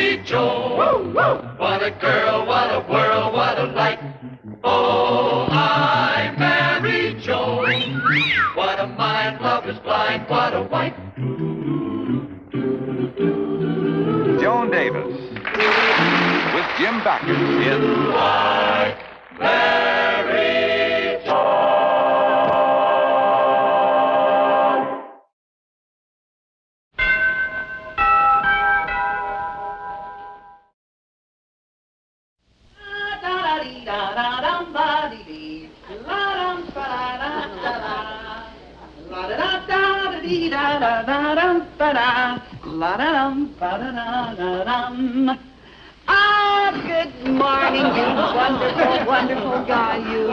marry Joan. What a girl, what a world, what a light. Oh, I marry Joan. What a mind, love is blind, what a wife. Joan Davis with Jim Backus in I marry Joan. Ah, good morning, you wonderful, wonderful guy, you.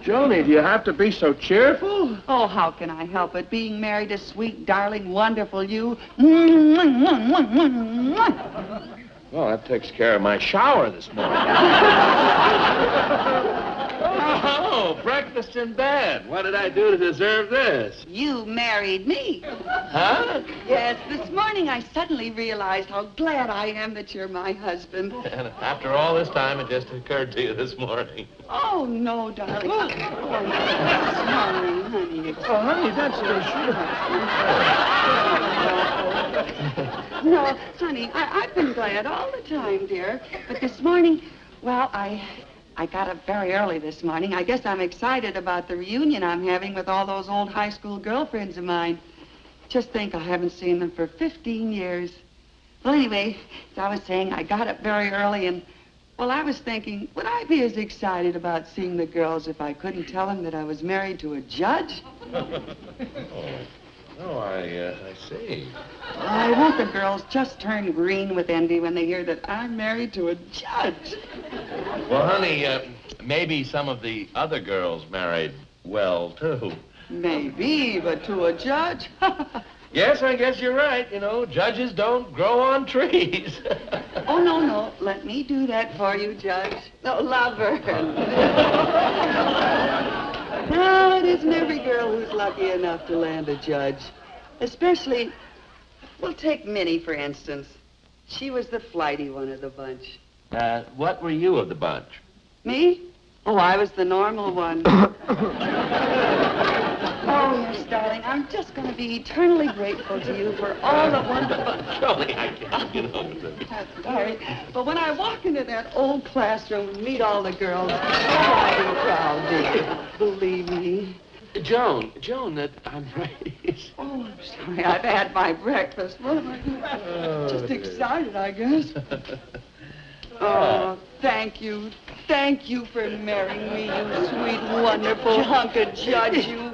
Joni, do you have to be so cheerful? Oh, how can I help it, being married to sweet, darling, wonderful you? Well, that takes care of my shower this morning. Oh, breakfast in bed. What did I do to deserve this? You married me. Huh? Yes, this morning I suddenly realized how glad I am that you're my husband. And after all this time, it just occurred to you this morning. Oh, no, darling. Oh, sorry, honey. Oh, honey, that's so sweet. No, honey, I've been glad all the time, dear. But this morning, well, I got up very early this morning. I guess I'm excited about the reunion I'm having with all those old high school girlfriends of mine. Just think, I haven't seen them for 15 years. Well, anyway, as I was saying, I got up very early and, well, I was thinking, would I be as excited about seeing the girls if I couldn't tell them that I was married to a judge? Oh, I see. I want the girls just turn green with envy when they hear that I'm married to a judge. Well, honey, maybe some of the other girls married well, too. Maybe, but to a judge? Yes, I guess you're right. You know, judges don't grow on trees. Oh, no. Let me do that for you, Judge. No, lover. No, it isn't every girl who's lucky enough to land a judge. Especially, well, take Minnie, for instance. She was the flighty one of the bunch. What were you of the bunch? Me? Oh, I was the normal one. Oh, yes, darling, I'm just going to be eternally grateful to you for all the wonderful... Jolly, I can't get over it. Sorry, but when I walk into that old classroom and meet all the girls, I'm proud, dear. Believe me. Joan, I'm ready. Oh, I'm sorry, I've had my breakfast. What am I doing? Just excited, I guess. Oh, thank you. Thank you for marrying me, you sweet, wonderful hunk of judge, you.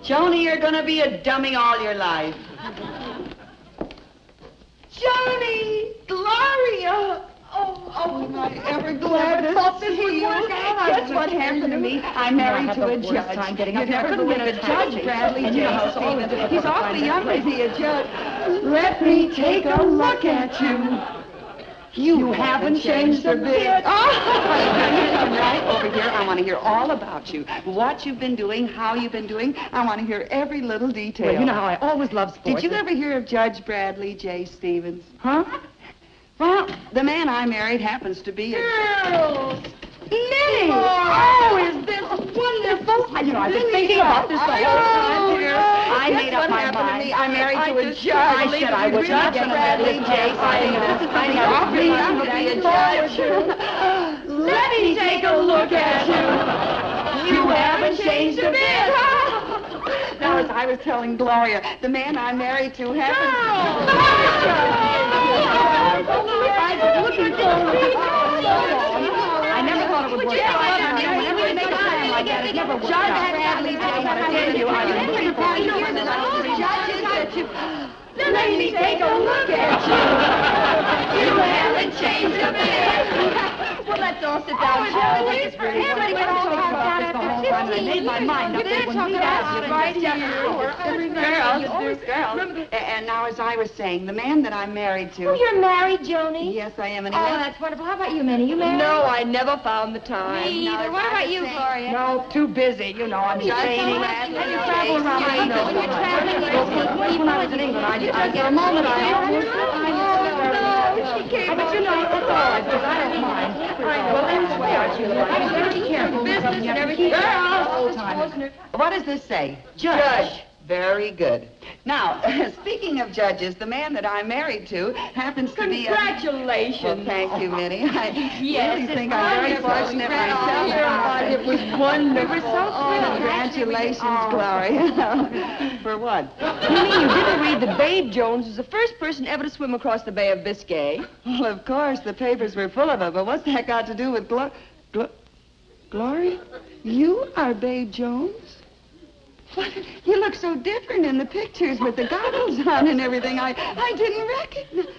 Joni, you're going to be a dummy all your life. Joni! Gloria! Oh, am I ever glad to see you. Guess what happened to me? I married to a judge. You'd never believe it. Judge Bradley J. Stevens. He's awfully young to be a judge. Let me take a look at you. You haven't changed a bit. Oh, come right over here. I want to hear all about you. What you've been doing, how you've been doing. I want to hear every little detail. Well, you know how I always love sports. Did you ever hear of Judge Bradley J. Stevens? Huh? Well, the man I married happens to be a... Girls! Minnie! Oh, is this wonderful? I've been thinking about this the whole time, dear. I made up my mind. I married to a judge. I said I was not Judge going to Bradley J. Stevens. I'm awfully young to be a judge. Let me take a look at you. You haven't changed a bit. Now, I was telling Gloria, the man I'm married to happens... I never thought it would work out. Whenever you make a plan like that, it never works out. Judge Bradley, I tell you, I remember the judges that you... Let me take a look at you. You haven't changed a bit. Well, let's all sit down. Everybody can all talk about this the whole time. I made my mind up that when we asked you right here. Girls. And now, as I was saying, the man that I'm married to... Oh, you're married, Joni? Yes, I am. Oh, that's wonderful. How about you, Minnie? You married? No, I never found the time. Me either. What about you, Gloria? No, too busy. You know, I'm training. Have you traveled around? I know. When you're traveling, even when I was in England, I for a moment, I almost... But you know, that's all right, because I don't mind. Well, that's the way, aren't you? I was very careful. Business and everything. Girls! What does this say? Judge. Very good. Now, speaking of judges, the man that I'm married to happens to be a... Congratulations. Well, thank you, Minnie. I really think I'm very fortunate myself. It was wonderful. It was so sweet. Congratulations, Gloria. For what? You mean you didn't read that Babe Jones was the first person ever to swim across the Bay of Biscay? Well, of course, the papers were full of it, but what's that got to do with Gloria? You are Babe Jones? What? You look so different in the pictures with the goggles on and everything. I didn't recognize.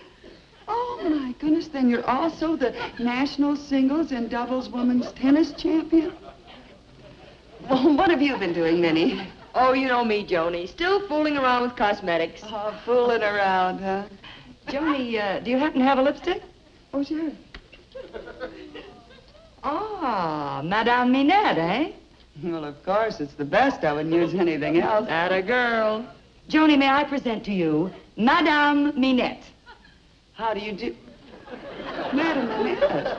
Oh, my goodness. Then you're also the national singles and doubles women's tennis champion? Well, what have you been doing, Minnie? Oh, you know me, Joni. Still fooling around with cosmetics. Oh, fooling around, huh? Joni, do you happen to have a lipstick? Oh, sure. Ah, Madame Minette, eh? Well, of course, it's the best. I wouldn't use anything else. Atta girl. Joni, may I present to you Madame Minette? How do you do? Madame Minette?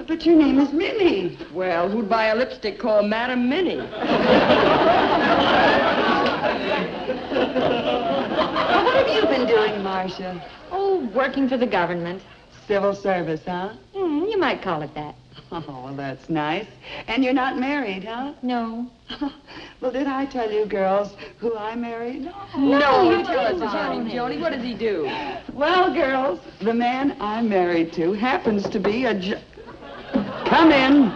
But your name is Minnie. Well, who'd buy a lipstick called Madame Minnie? Well, what have you been doing, Marcia? Oh, working for the government. Civil service, huh? You might call it that. Oh, well, that's nice. And you're not married, huh? No. Well, did I tell you, girls, who I married? No, you tell us about him, Joni. What does he do? Well, girls, the man I'm married to happens to be a Come in.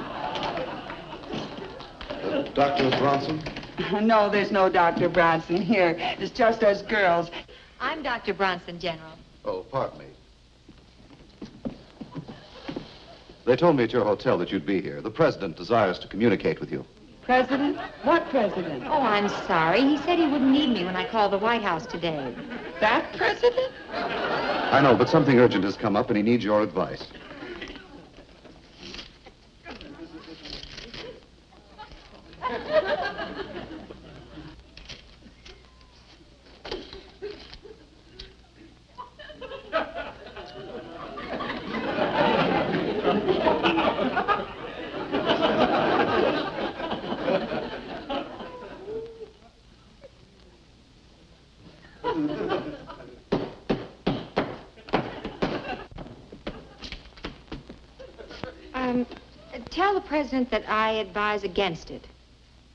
Dr. Bronson? No, there's no Dr. Bronson here. It's just us girls. I'm Dr. Bronson, General. Oh, pardon me. They told me at your hotel that you'd be here. The president desires to communicate with you. President? What president? Oh, I'm sorry. He said he wouldn't need me when I called the White House today. That president? I know, but something urgent has come up and he needs your advice. Tell the president that I advise against it.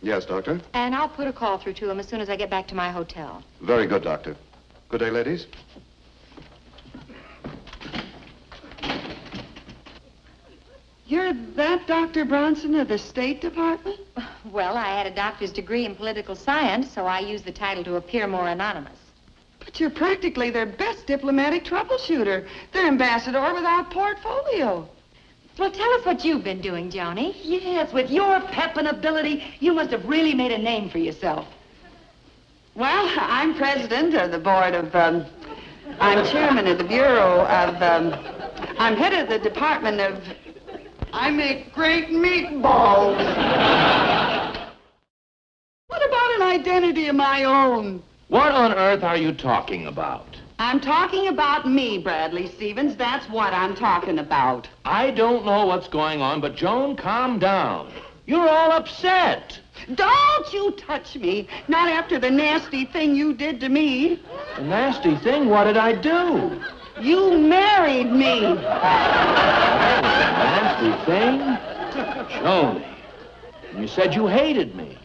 Yes, Doctor? And I'll put a call through to him as soon as I get back to my hotel. Very good, Doctor. Good day, ladies. You're that Dr. Bronson of the State Department? Well, I had a doctor's degree in political science, so I used the title to appear more anonymous. But you're practically their best diplomatic troubleshooter. Their ambassador without portfolio. Well, tell us what you've been doing, Joni. Yes, with your pep and ability, you must have really made a name for yourself. Well, I'm president of the board of, I'm chairman of the bureau of, I'm head of the department of, I make great meatballs. What about an identity of my own? What on earth are you talking about? I'm talking about me, Bradley Stevens. That's what I'm talking about. I don't know what's going on, but Joan, calm down. You're all upset. Don't you touch me. Not after the nasty thing you did to me. A nasty thing? What did I do? You married me. Nasty thing? Joni, you said you hated me.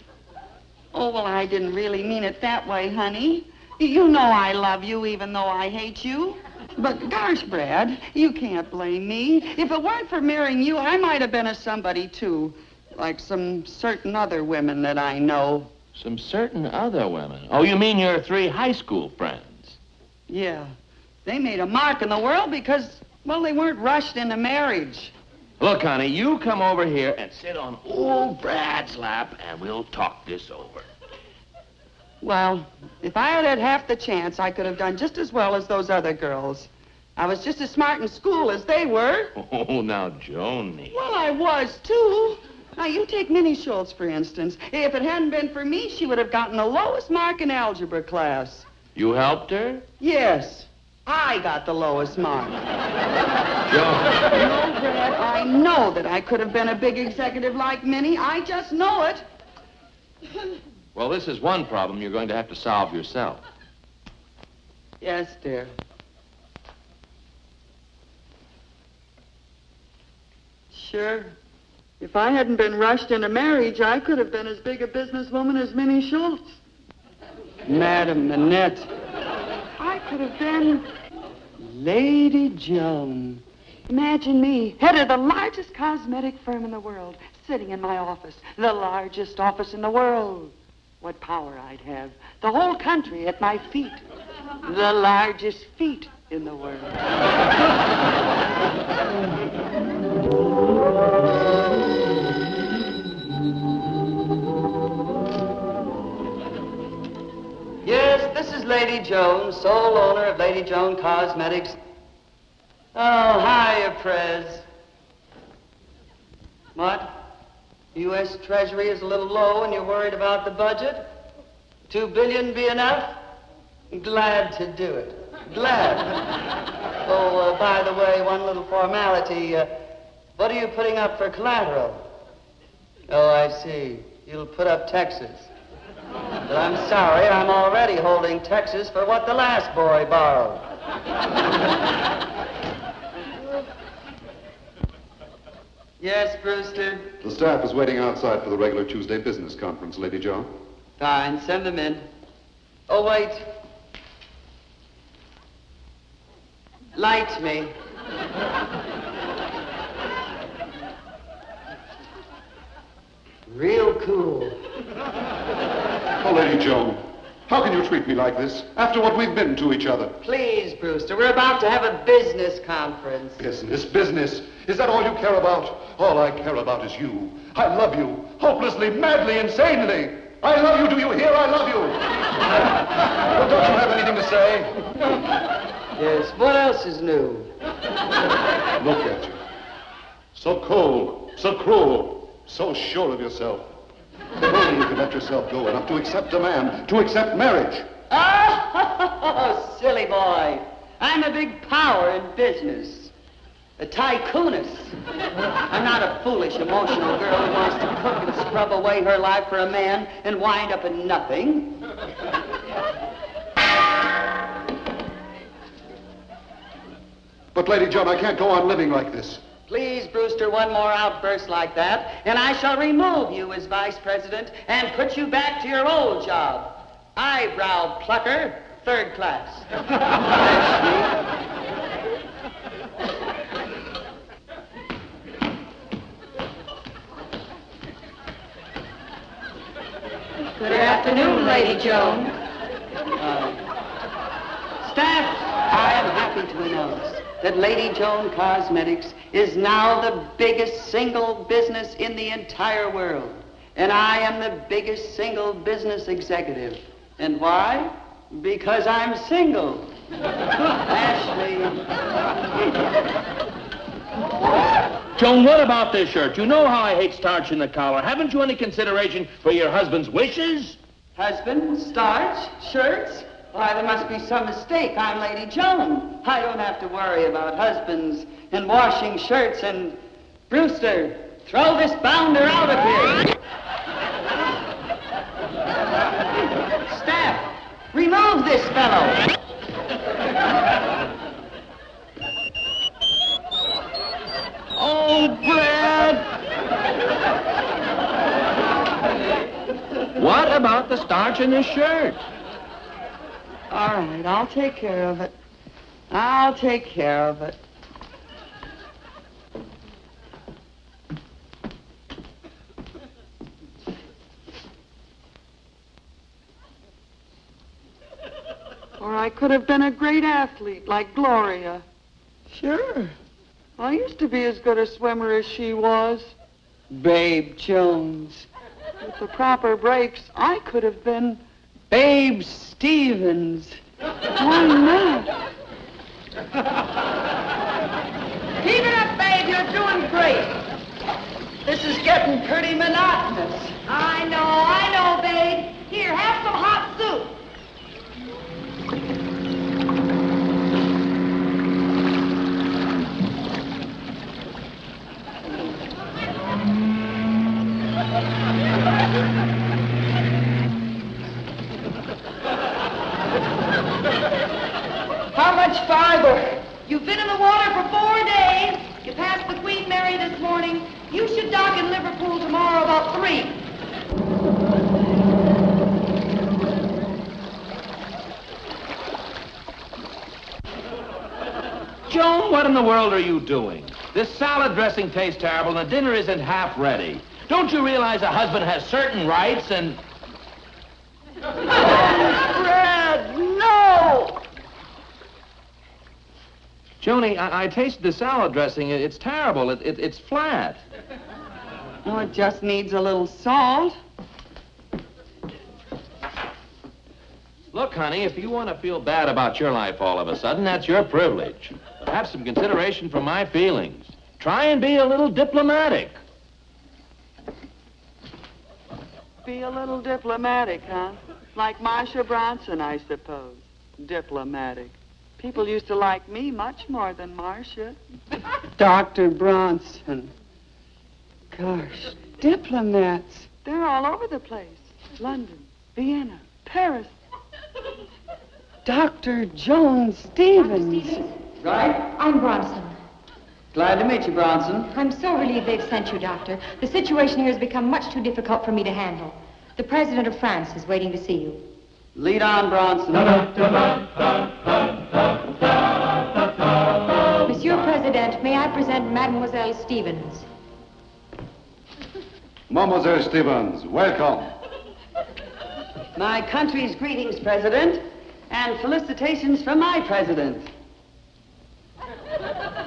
Oh, well, I didn't really mean it that way, honey. You know I love you even though I hate you. But gosh, Brad, you can't blame me. If it weren't for marrying you, I might have been a somebody, too. Like some certain other women that I know. Some certain other women? Oh, you mean your 3 high school friends? Yeah. They made a mark in the world because, well, they weren't rushed into marriage. Look, honey, you come over here and sit on old Brad's lap, and we'll talk this over. Well, if I had had half the chance, I could have done just as well as those other girls. I was just as smart in school as they were. Oh, now, Joni. Well, I was, too. Now, you take Minnie Schultz, for instance. If it hadn't been for me, she would have gotten the lowest mark in algebra class. You helped her? Yes. I got the lowest mark. Joan. No, Brad, I know that I could have been a big executive like Minnie. I just know it. Well, this is one problem you're going to have to solve yourself. Yes, dear. Sure. If I hadn't been rushed into marriage, I could have been as big a businesswoman as Minnie Schultz. Madam Manette. I could have been Lady Joan. Imagine me, head of the largest cosmetic firm in the world, sitting in my office, the largest office in the world. What power I'd have. The whole country at my feet. The largest feet in the world. Yes, this is Lady Joan, sole owner of Lady Joan Cosmetics. Oh, hiya, Prez. What? U.S. Treasury is a little low and you're worried about the budget? $2 billion be enough? Glad to do it. Glad. Oh, by the way, one little formality. What are you putting up for collateral? Oh, I see. You'll put up Texas. But I'm sorry, I'm already holding Texas for what the last boy borrowed. Yes, Brewster? The staff is waiting outside for the regular Tuesday business conference, Lady Joan. Fine, send them in. Oh, wait. Light me. Real cool. Oh, Lady Joan, how can you treat me like this after what we've been to each other? Please, Brewster, we're about to have a business conference. Business. Is that all you care about? All I care about is you. I love you, hopelessly, madly, insanely. I love you, do you hear? I love you. Well, don't you have anything to say? Yes, what else is new? Look at you. So cold, so cruel, so sure of yourself. If only you could let yourself go enough to accept a man, to accept marriage. Oh, silly boy. I'm a big power in business. A tycoonist. I'm not a foolish, emotional girl who wants to cook and scrub away her life for a man and wind up in nothing. But, Lady Joan, I can't go on living like this. Please, Brewster, one more outburst like that, and I shall remove you as vice president and put you back to your old job. Eyebrow plucker, 3rd class. Good afternoon, Lady Joan. Staff, I am happy to announce that Lady Joan Cosmetics is now the biggest single business in the entire world. And I am the biggest single business executive. And why? Because I'm single. Ashley. Joan, what about this shirt? You know how I hate starch in the collar. Haven't you any consideration for your husband's wishes? Husband, starch, shirts? Why, there must be some mistake. I'm Lady Joan. I don't have to worry about husbands and washing shirts and... Brewster, throw this bounder out of here. Staff, remove this fellow. Oh, Brad! What about the starch in this shirt? All right, I'll take care of it. I'll take care of it. Or I could have been a great athlete like Gloria. Sure. I used to be as good a swimmer as she was. Babe Jones. With the proper breaks, I could have been Babe Stevens. Why not? Keep it up, babe. You're doing great. This is getting pretty monotonous. I know, babe. Here, have some hot soup. How much farther? You've been in the water for 4 days. You passed the Queen Mary this morning. You should dock in Liverpool tomorrow about 3. Joan, what in the world are you doing? This salad dressing tastes terrible and the dinner isn't half ready. Don't you realize a husband has certain rights and... Fred, no! Joni, I tasted the salad dressing. It's terrible. It's flat. Oh, it just needs a little salt. Look, honey, if you want to feel bad about your life all of a sudden, that's your privilege. Have some consideration for my feelings. Try and be a little diplomatic. Be a little diplomatic, huh? Like Marcia Bronson, I suppose. Diplomatic. People used to like me much more than Marcia. Dr. Bronson. Gosh, diplomats. They're all over the place. London, Vienna, Paris. Dr. Joan Stevens. Right? I'm Bronson. Glad to meet you, Bronson. I'm so relieved they've sent you, Doctor. The situation here has become much too difficult for me to handle. The President of France is waiting to see you. Lead on, Bronson. Monsieur President, may I present Mademoiselle Stevens? Mademoiselle Stevens, welcome. My country's greetings, President, and felicitations from my president.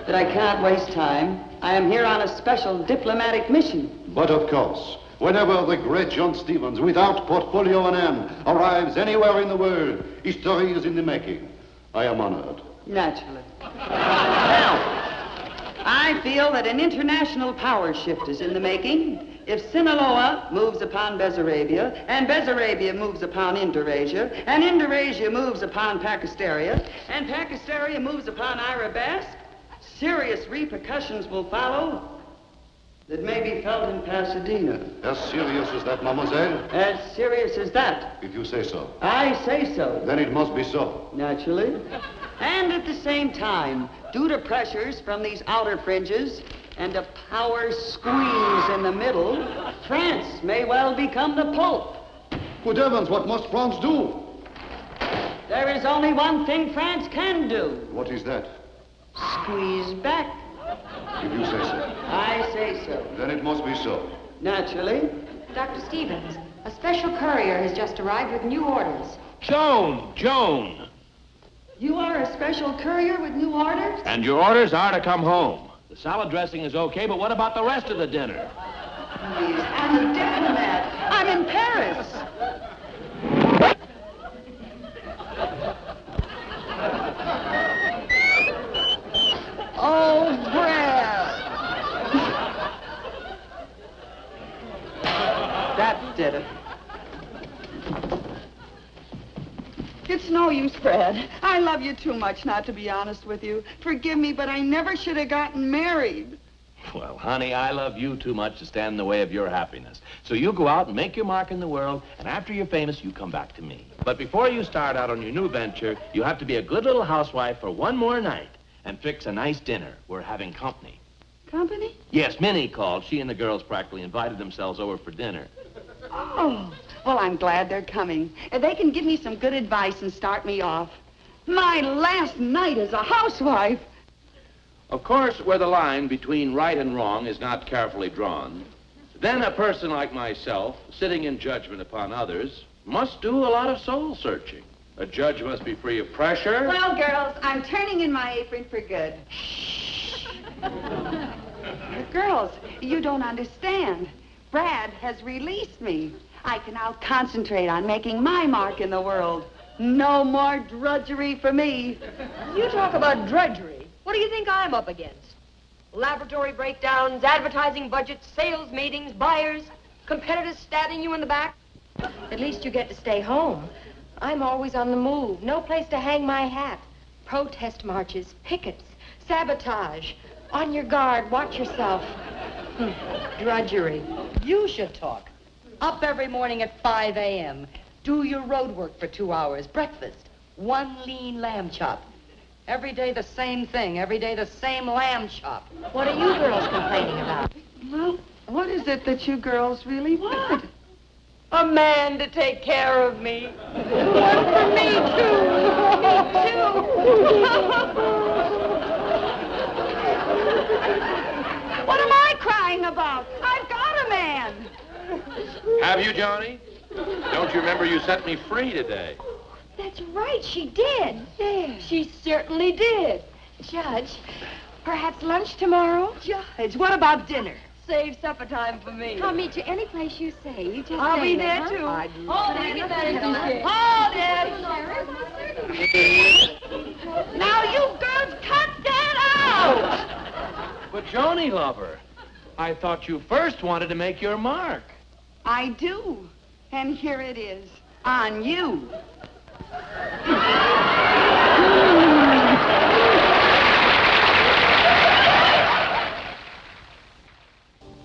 But I can't waste time. I am here on a special diplomatic mission. But of course, whenever the great John Stevens, without portfolio on hand, arrives anywhere in the world, history is in the making. I am honored. Naturally. Now, I feel that an international power shift is in the making. If Sinaloa moves upon Bessarabia, and Bessarabia moves upon Indonesia, and Indonesia moves upon Pakistaria, and Pakistaria moves upon Irabasc, serious repercussions will follow that may be felt in Pasadena. As serious as that, mademoiselle? As serious as that. If you say so. I say so. Then it must be so. Naturally. And at the same time, due to pressures from these outer fringes and a power squeeze in the middle, France may well become the Pope. Good heavens, what must France do? There is only one thing France can do. What is that? Squeeze back. If you say so. I say so. Then it must be so. Naturally. Dr. Stevens, a special courier has just arrived with new orders. Joan! You are a special courier with new orders? And your orders are to come home. The salad dressing is okay, but what about the rest of the dinner? Please, I'm a diplomat. I'm in Paris. Oh, Brad. That did it. It's no use, Fred. I love you too much not to be honest with you. Forgive me, but I never should have gotten married. Well, honey, I love you too much to stand in the way of your happiness. So you go out and make your mark in the world, and after you're famous, you come back to me. But before you start out on your new venture, you have to be a good little housewife for one more night and fix a nice dinner. We're having company. Company? Yes, Minnie called. She and the girls practically invited themselves over for dinner. Oh, Well, I'm glad they're coming. They can give me some good advice and start me off. My last night as a housewife. Of course, where the line between right and wrong is not carefully drawn, then a person like myself, sitting in judgment upon others, must do a lot of soul searching. A judge must be free of pressure. Well, girls, I'm turning in my apron for good. Girls, you don't understand. Brad has released me. I can now concentrate on making my mark in the world. No more drudgery for me. You talk about drudgery. What do you think I'm up against? Laboratory breakdowns, advertising budgets, sales meetings, buyers, competitors stabbing you in the back. At least you get to stay home. I'm always on the move. No place to hang my hat. Protest marches, pickets, sabotage. On your guard, watch yourself. Drudgery. You should talk. Up every morning at 5 a.m. Do your road work for 2 hours. Breakfast. 1 lean lamb chop. Every day the same thing. Every day the same lamb chop. What are you girls complaining about? Well, what is it that you girls really want? A man to take care of me. One for me, too. Me, too. What am I crying about? I've got a man. Have you, Johnny? Don't you remember you set me free today? That's right, she did. Yes, she certainly did. Judge, perhaps lunch tomorrow? Judge, what about dinner? Save supper time for me. I'll meet you any place you say. You just I'll say be that, there, huh? too. Hold it. Hold it. Now you girls cut that out! But Joni, lover, I thought you first wanted to make your mark. I do. And here it is. On you.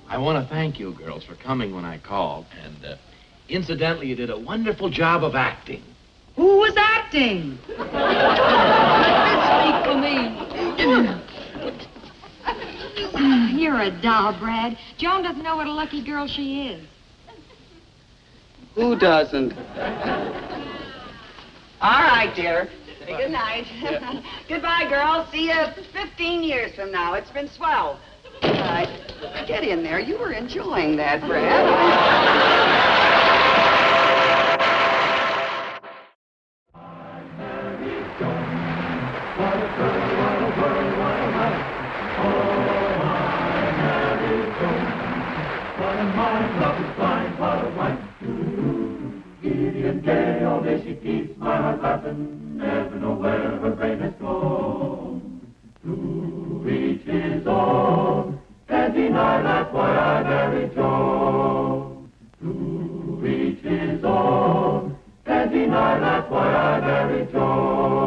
I want to thank you girls for coming when I called. And incidentally, you did a wonderful job of acting. Who was acting? Speak for me. You're a doll, Brad. Joan doesn't know what a lucky girl she is. Who doesn't? All right, dear. Say good night. Yeah. Goodbye, girls. See you 15 years from now. It's been swell. All right. Get in there. You were enjoying that, Brad. She keeps my heart laughing, never know where her brain has gone. To each his own, can't deny that's why I married Joan. To each his own, can't deny that's why I married Joan.